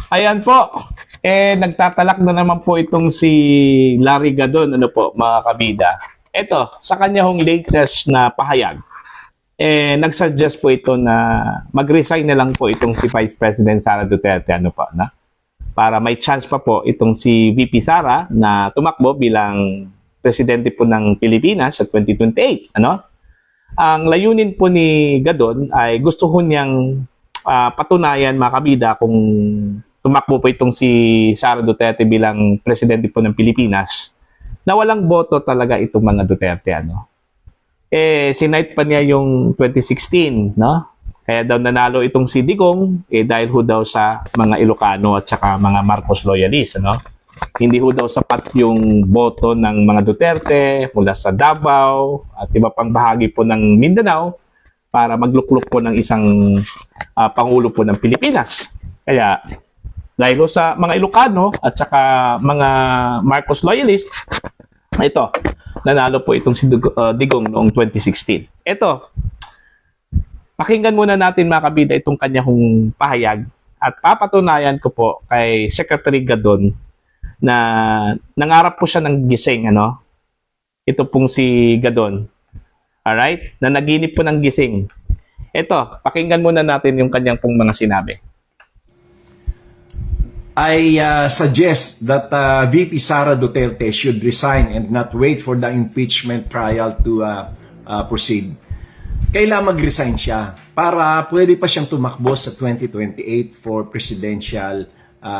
Ayan po. Nagtatalak na naman po itong si Larry Gadon, ano po, mga kabida. Ito, sa kanya hong latest na pahayag, nagsuggest po ito na mag-resign na lang po itong si Vice President Sara Duterte, ano po, na? Para may chance pa po itong si VP Sara na tumakbo bilang presidente po ng Pilipinas sa 2028, ano? Ang layunin po ni Gadon ay gusto ko niyang patunayan, mga kabida, kung tumakbo po itong si Sara Duterte bilang presidente po ng Pilipinas, na walang boto talaga itong mga Duterte, ano. Sinight pa niya yung 2016, no? Kaya daw nanalo itong si Digong dahil ho daw sa mga Ilocano at saka mga Marcos loyalist, ano? Hindi ho daw sapat yung boto ng mga Duterte mula sa Davao at iba pang bahagi po ng Mindanao para maglukluk po ng isang pangulo po ng Pilipinas. Kaya dahil sa mga Ilocano at saka mga Marcos loyalist, ito, nanalo po itong si Digong noong 2016. Ito, pakinggan muna natin, mga kabida, itong kanyang pahayag at papatunayan ko po kay Secretary Gadon na nangarap po siya ng gising, ano? Ito pong si Gadon. Alright? Na naginip po ng gising. Ito, pakinggan muna natin yung kanyang pong mga sinabi. I suggest that VP Sara Duterte should resign and not wait for the impeachment trial to proceed. Kailangan mag-resign siya para pwede pa siyang tumakbo sa 2028 for presidential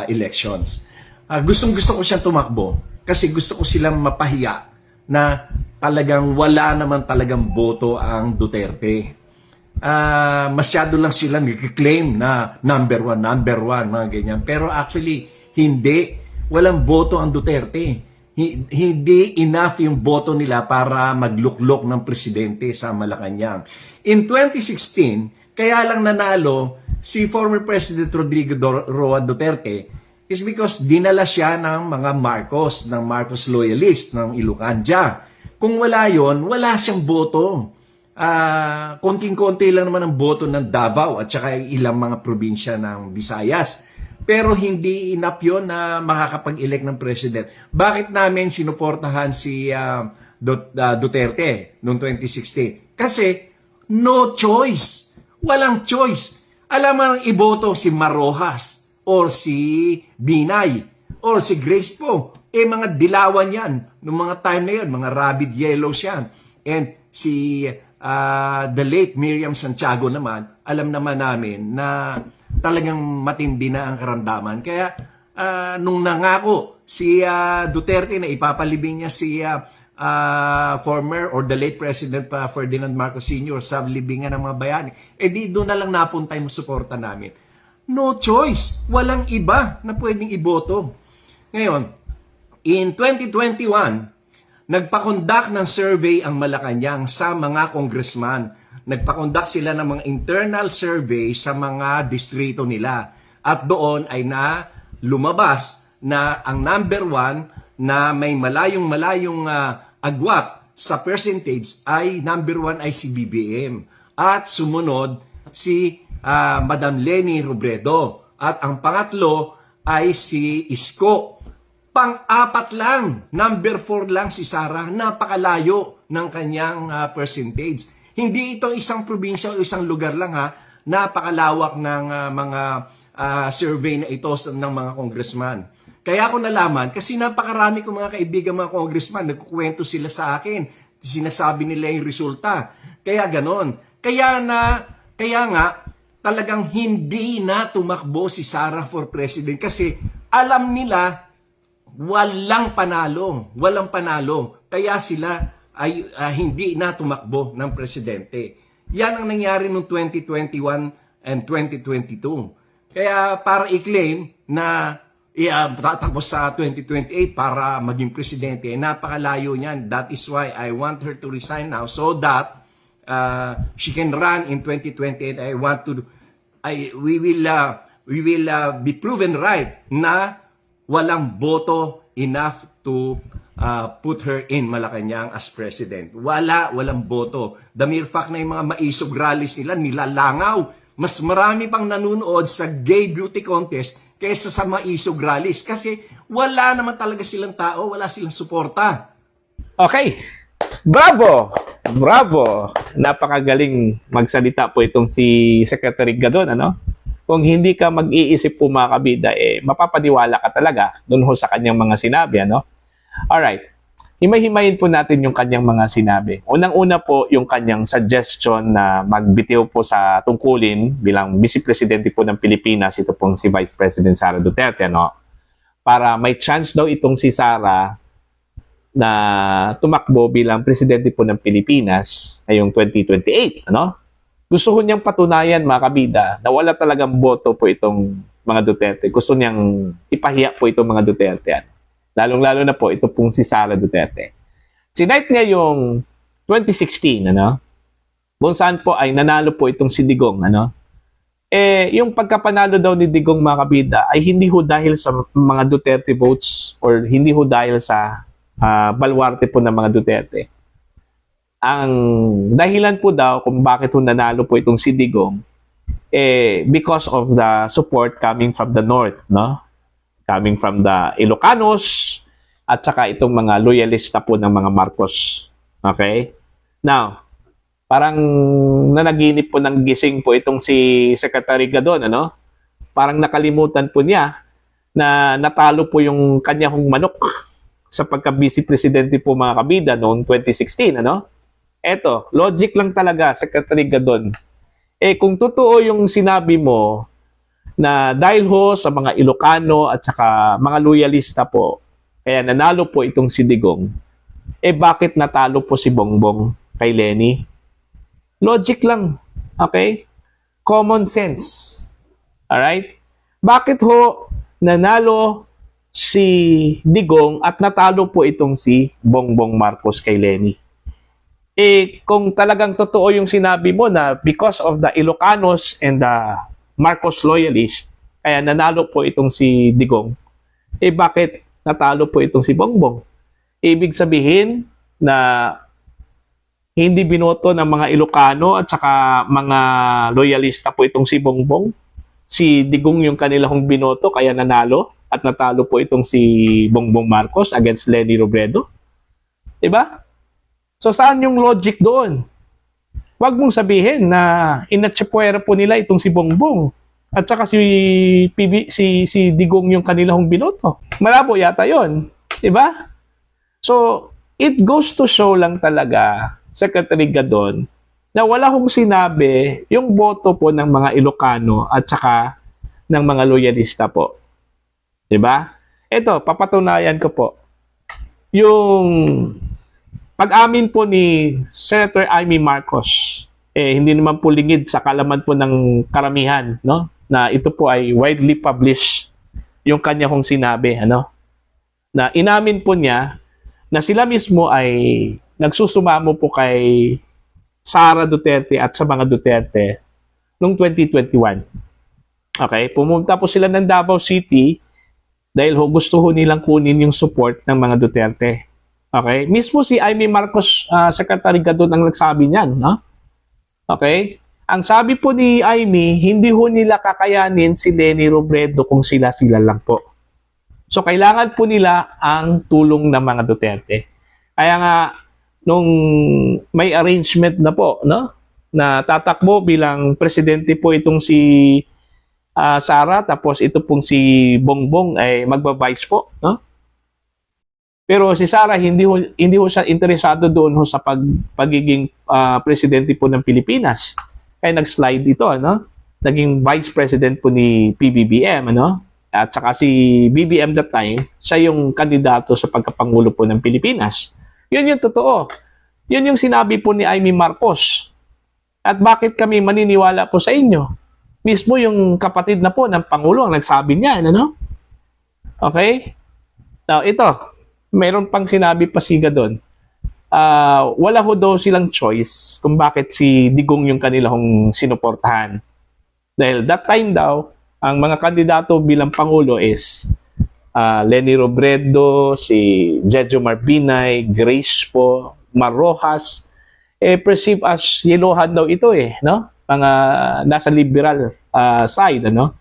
elections. Gustong-gusto ko siyang tumakbo kasi gusto ko silang mapahiya na talagang wala naman talagang boto ang Duterte. Masyado lang sila nag-claim na number one, mga ganyan. Pero actually, hindi. Walang boto ang Duterte. Hindi enough yung boto nila para magluklok ng presidente sa Malacanang. In 2016, kaya lang nanalo si former President Rodrigo Roa Duterte is because dinala siya ng mga Marcos loyalist, ng Ilocanja. Kung wala yon, wala siyang boto. Konting-konti lang naman ang boto ng Davao at saka ilang mga probinsya ng Visayas. Pero hindi enough yun na makakapag-elect ng president. Bakit namin sinuportahan si Duterte noong 2016? Kasi no choice. Walang choice. Alam mo ang iboto si Marojas or si Binay or si Grace Poe. Mga dilawan yan. Noong mga time na yun, mga rabid yellows yan. And si the late Miriam Santiago naman, alam naman namin na talagang matindi na ang karamdaman. Kaya nung nangako si Duterte na ipapalibing niya si former or the late President Ferdinand Marcos Sr. sa libingan ng mga bayani, di doon na lang napunta yung suporta namin. No choice. Walang iba na pwedeng iboto. Ngayon, in 2021, nagpakondak ng survey ang Malacanang sa mga congressman. Nagpakondak sila ng mga internal survey sa mga distrito nila. At doon ay lumabas na ang number one na may malayong agwat sa percentage ay number one ay si BBM. At sumunod si Madam Leni Robredo. At ang pangatlo ay si Isko. Pang-apat lang, number 4 lang si Sara, napakalayo ng kanyang percentage. Hindi ito isang probinsya o isang lugar lang ha, napakalawak ng mga survey na ito ng mga congressman. Kaya ako nalaman, kasi napakarami kong mga kaibigan mga congressman, nagkukwento sila sa akin, sinasabi nila yung resulta. Kaya ganon. Kaya nga, talagang hindi na tumakbo si Sara for president kasi alam nila walang panalo. Kaya sila ay hindi na tumakbo ng presidente. Yan ang nangyari noong 2021 and 2022. Kaya para i-claim na tatakbo sa 2028 para maging presidente, napakalayo niyan. That is why I want her to resign now so that she can run in 2028. We will be proven right na walang boto enough to put her in Malacanang as president. Walang boto. The mere fact na yung mga maisog rallies nila, nilalangaw. Mas marami pang nanonood sa gay beauty contest kaysa sa mga isog rallies. Kasi wala naman talaga silang tao, wala silang suporta. Okay. Bravo! Bravo! Napakagaling magsalita po itong si Secretary Gadon, ano? Kung hindi ka mag-iisip po mga kabida, mapapaniwala ka talaga dun ho sa kanyang mga sinabi, ano? Alright. Himay-himayin po natin yung kanyang mga sinabi. Unang-una po yung kanyang suggestion na magbitiw po sa tungkulin bilang Vice Presidente po ng Pilipinas, ito pong si Vice President Sara Duterte, no? Para may chance daw itong si Sara na tumakbo bilang Presidente po ng Pilipinas ngayong 2028, ano? Gusto ko niyang patunayan, mga kabida, na wala talagang boto po itong mga Duterte. Gusto niyang ipahiya po itong mga Duterte, ano? Lalong-lalo na po ito pong si Sara Duterte. Sinight niya yung 2016, ano? Kung saan po ay nanalo po itong si Digong, ano? Yung pagkapanalo daw ni Digong, mga kabida, ay hindi ho dahil sa mga Duterte votes or hindi ho dahil sa balwarte po ng mga Duterte. Ang dahilan po daw kung bakit ho nanalo po itong si Digong, because of the support coming from the North, no? Coming from the Ilocanos at saka itong mga loyalista po ng mga Marcos. Okay? Now, parang nanaginip po ng gising po itong si Secretary Gadon, ano? Parang nakalimutan po niya na natalo po yung kanya hong manok sa pagka-vice presidente po mga kabida noong 2016, ano? Eto, logic lang talaga, Secretary Gadon. Kung totoo yung sinabi mo na dahil ho sa mga Ilocano at saka mga loyalista po, kaya nanalo po itong si Digong, bakit natalo po si Bongbong kay Lenny? Logic lang. Okay? Common sense. Alright? Bakit ho nanalo si Digong at natalo po itong si Bongbong Marcos kay Lenny? Kung talagang totoo yung sinabi mo na because of the Ilocanos and the Marcos loyalist, kaya nanalo po itong si Digong, bakit natalo po itong si Bongbong? Ibig sabihin na hindi binoto ng mga Ilocano at saka mga loyalista po itong si Bongbong. Si Digong yung kanilang binoto, kaya nanalo at natalo po itong si Bongbong Marcos against Lenny Robredo. Diba? So saan yung logic doon? Huwag mong sabihin na inatsyapuera po nila itong si Bongbong at saka si Digong yung kanilang binoto. Malabo yata yon, di ba? So, it goes to show lang talaga, Secretary Gadon, na wala hong sinabi yung boto po ng mga Ilocano at saka ng mga loyalista po. Di ba? Ito, papatunayan ko po. Yung pag-amin po ni Senator Amy Marcos, hindi naman po lingid sa kalaman po ng karamihan, no? Na ito po ay widely published yung kanya kong sinabi, ano? Na inamin po niya na sila mismo ay nagsusumamo po kay Sara Duterte at sa mga Duterte noong 2021. Okay? Pumunta po sila ng Davao City dahil gusto nilang kunin yung support ng mga Duterte. Okay? Mismo si Amy Marcos, Secretary Gadon ang nagsabi niyan, no? Okay? Ang sabi po ni Amy, hindi ho nila kakayanin si Lenny Robredo kung sila-sila lang po. So, kailangan po nila ang tulong ng mga Duterte. Kaya nga, nung may arrangement na po, no? Na tatakbo bilang presidente po itong si Sara, tapos ito pong si Bongbong ay magba-vice po, no? Pero si Sara hindi ho siya interesado doon ho sa pagiging presidente po ng Pilipinas. Kaya nag-slide ito, ano? Naging vice president po ni PBBM, ano? At saka si BBM that time, siya yung kandidato sa pagkapangulo po ng Pilipinas. Yun yung totoo. Yun yung sinabi po ni Amy Marcos. At bakit kami maniniwala po sa inyo? Mismo yung kapatid na po ng Pangulo ang nagsabi niya, ano? Okay? Now, ito. Mayroon pang sinabi pa siga doon. Wala ho daw silang choice kung bakit si Digong yung kanilang sinuportahan. Dahil that time daw, ang mga kandidato bilang Pangulo is Lenny Robredo, si Jejo Marbinay, Grace po, Mar Rojas, perceived as yelohan daw ito no? Mga nasa liberal side, ano?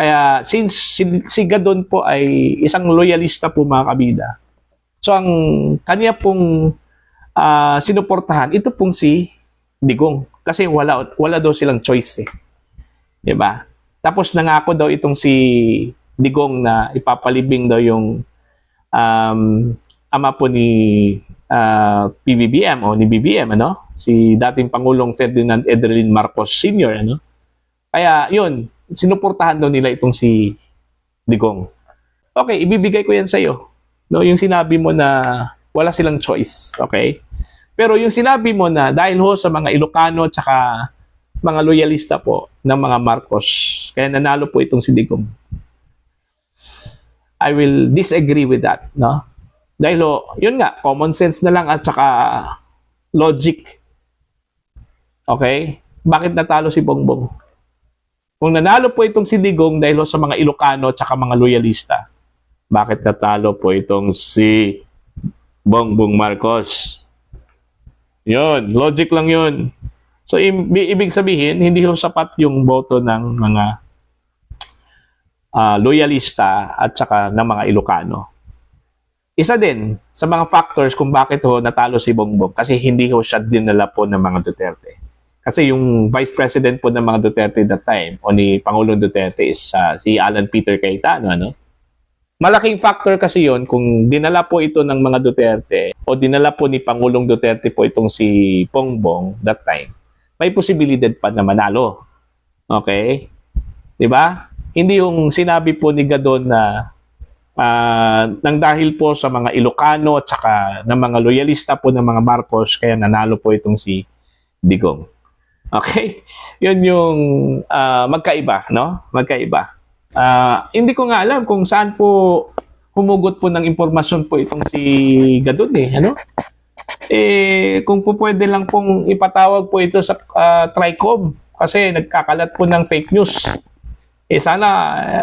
Kaya since si Gadon po ay isang loyalista po mga kabida, so ang kanya pong sinuportahan, ito pong si Digong. Kasi wala daw silang choice eh. 'Di ba? Tapos nangako daw itong si Digong na ipapalibing daw yung ama po ni PBBM o ni BBM, ano? Si dating Pangulong Ferdinand Edelin Marcos Sr., ano? Kaya yun, sinuportahan daw nila itong si Digong. Okay, ibibigay ko yan sa iyo. No, yung sinabi mo na wala silang choice, okay? Pero yung sinabi mo na dahil ho sa mga Ilocano at saka mga loyalista po ng mga Marcos, kaya nanalo po itong si Digong. I will disagree with that, no? Dahil ho, yun nga, common sense na lang at saka logic. Okay? Bakit natalo si Bongbong? Kung nanalo po itong si Digong dahil ho sa mga Ilocano at saka mga loyalista, bakit natalo po itong si Bongbong Marcos? Yun, logic lang yun. So, ibig sabihin, hindi ho sapat yung boto ng mga loyalista at saka ng mga Ilocano. Isa din sa mga factors kung bakit ho natalo si Bongbong kasi hindi ho siya dinala po ng mga Duterte. Kasi yung vice president po ng mga Duterte that time o ni Pangulong Duterte is si Alan Peter Cayetano, ano? Malaking factor kasi yon kung dinala po ito ng mga Duterte o dinala po ni Pangulong Duterte po itong si Bongbong that time. May posibilidad pa na manalo. Okay? 'Di ba? Hindi yung sinabi po ni Gadon na nang dahil po sa mga Ilocano at saka ng mga loyalista po ng mga Marcos kaya nanalo po itong si Digong. Okay? Yun yung magkaiba, no? Magkaiba. Hindi ko nga alam kung saan po humugot po ng impormasyon po itong si Gadon eh, ano? Kung po pwede lang pong ipatawag po ito sa TRICOM kasi nagkakalat po ng fake news. Sana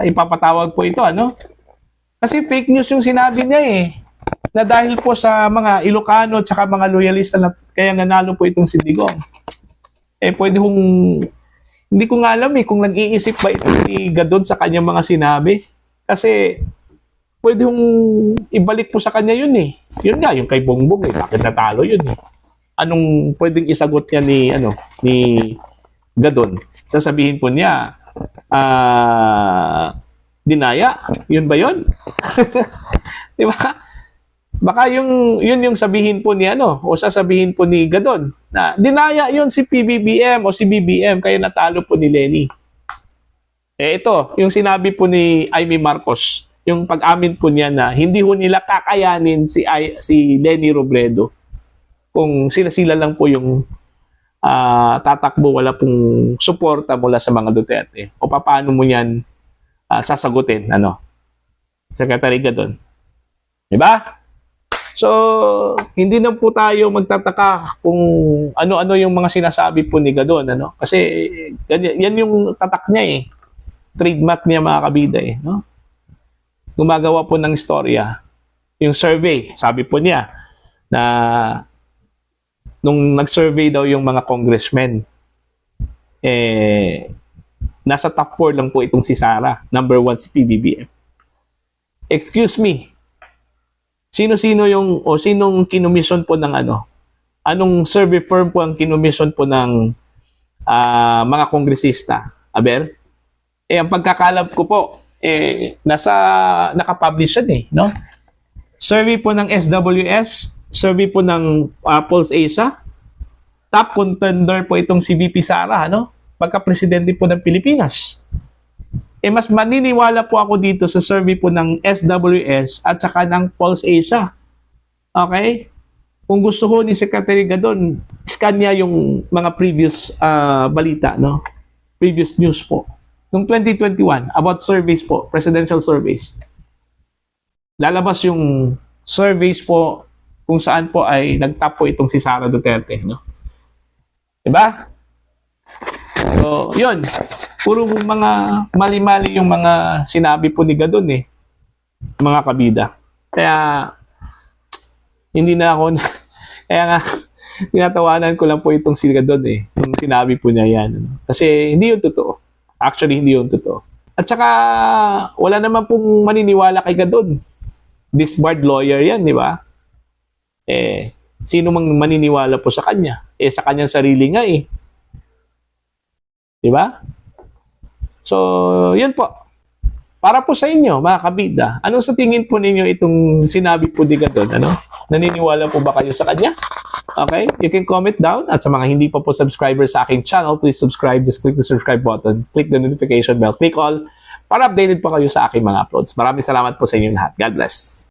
ipapatawag po ito, ano? Kasi fake news yung sinabi niya eh. Na dahil po sa mga Ilocano at saka mga loyalista na kaya nanalo po itong si Digong. Pwede hong hindi ko nga alam eh kung nag-iisip ba ito si Gadon sa kanyang mga sinabi. Kasi pwede hong ibalik po sa kanya yun eh. Yun nga, yung kay Bongbong eh. Bakit natalo yun eh? Anong pwedeng isagot niya ni Gadon? Sasabihin po niya, dinaya? Yun ba yun? Di ba? Baka yun yung sabihin po ni o sasabihin po ni Gadon na dinaya yun si PBBM o si BBM kaya natalo po ni Lenny. Ito, yung sinabi po ni Amy Marcos, yung pag-amin po niya na hindi ho nila kakayanin si Lenny Robredo kung sila lang po yung tatakbo, wala pong suporta mula sa mga Duterte. O paano mo yan sasagutin, Secretary Gadon. Diba? So, hindi na po tayo magtataka kung ano-ano yung mga sinasabi po ni Gadon, Kasi yan yung tatak niya eh. Trademark niya mga kabida eh, Gumagawa po ng istorya. Yung survey, sabi po niya na nung nag-survey daw yung mga congressmen, nasa top 4 lang po itong si Sara. Number 1 si PBBM. Excuse me. Sinong kinumission po ng Anong survey firm po ang kinumission po ng mga kongresista? Aber? Ang pagkakalap ko po, nakapublish yan Survey po ng SWS, survey po ng Pulse Asia, top contender po itong si VP Sara, pagka-presidente po ng Pilipinas. Mas maniniwala po ako dito sa survey po ng SWS at saka ng Pulse Asia. Okay? Kung gusto ko ni Secretary Gadon, scan niya yung mga previous balita, previous news po. Noong 2021, about surveys po, presidential surveys. Lalabas yung surveys po kung saan po ay nag-top po itong si Sara Duterte, Diba? So, yun. Puro mga mali-mali yung mga sinabi po ni Gadon mga kabida. Kaya, hindi na ako, kaya nga, tinatawanan ko lang po itong si Gadon yung sinabi po niya yan. Kasi, hindi yung totoo. Actually, hindi yung totoo. At saka, wala naman pong maniniwala kay Gadon. Disbarred lawyer yan, di ba? Sino mang maniniwala po sa kanya? Sa kanyang sarili nga eh. Di ba? So, yun po. Para po sa inyo, mga kabida, ano sa tingin po ninyo itong sinabi po ni Gadon? Ano? Naniniwala po ba kayo sa kanya? Okay? You can comment down. At sa mga hindi pa po subscriber sa aking channel, please subscribe. Just click the subscribe button. Click the notification bell. Click all para updated po kayo sa aking mga uploads. Maraming salamat po sa inyo lahat. God bless.